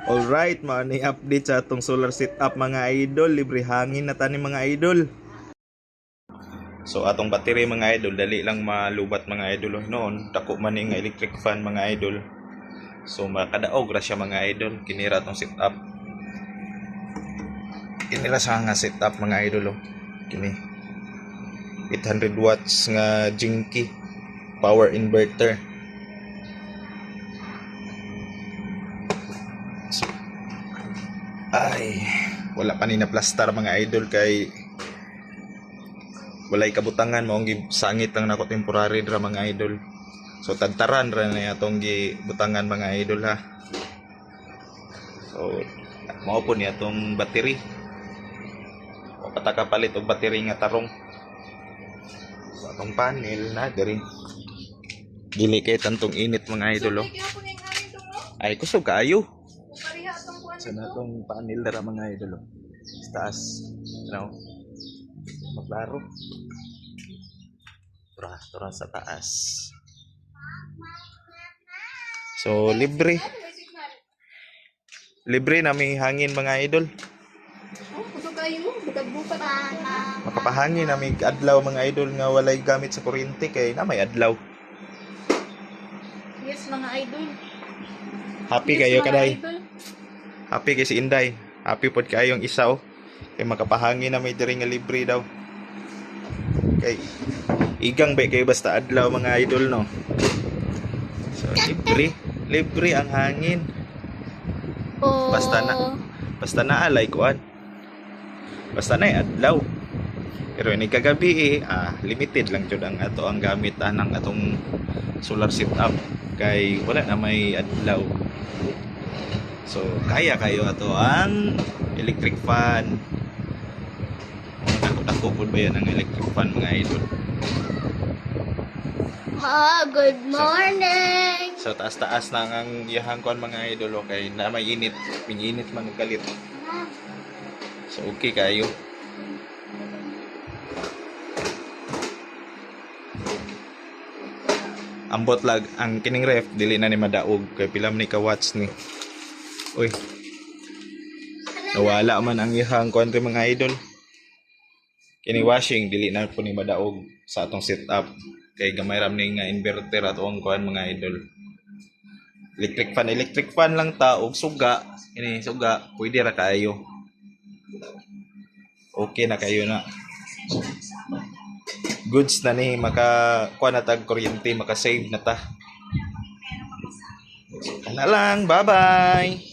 Alright, mao ni update sa atong solar setup mga idol. Libre hangin na tani mga idol. So atong battery mga idol, dali lang malubat mga idol. Noon, dako man ni nga electric fan mga idol. So makadaog ra siya mga idol. Kinira atong setup. Kinira sa nga setup mga idol. Kini 800 watts nga Jinky power inverter. Ay, wala pa ni na plastar mga idol kay walay kabutangan maong sangit lang nako temporary dra mga idol. So tagtaran ra na atong gibutangan mga idol ha. So mao po ni atong battery. O pataka palit og battery nga tarong. So atong panel na diri. Dili kay tantong init mga idol. Ay kusog kaayo. Sa natong panel dara mga idol. Sa taas. Ano? Maklaro. Tura sa taas. So libre. Libre na may hangin mga idol. Makapahangin na may adlaw mga idol nga walay gamit sa kuryente kay na may adlaw. Yes mga idol. Happy kayo kaday. Happy kay si Inday. Happy pod kayo ang isa kay makapahangin na may diri nga libre daw. Kay igang ba kayo basta adlaw mga idol no. So libre ang hangin. Basta na alay kuan. Basta na adlaw. Pero ini kagabi limited lang jud ang ato ang gamit ng atong solar setup kay wala na may adlaw. So kaya kayo ato ang electric fan. Dako po ba yan ang electric fan mga idol? Good morning. So taas-taas na ang iyahang kuan mga idol kay na may init, pinginit man og kalit. So okay kayo. Ambot lag ang kining ref dili na ni madaog kay pila man ni ka watts ni. Uy. Nawala man ang iyahang kuan mga idol. Kini washing dili na po ni madaog sa atong setup kay gamay ram ni nga inverter at ang kuan mga idol. Electric fan lang ta og suga. Ini suga pwede ra kayo. Okay na kayo na. Goods na ni maka kuan na tag kuryente, maka save na ta. Kana lang, bye-bye.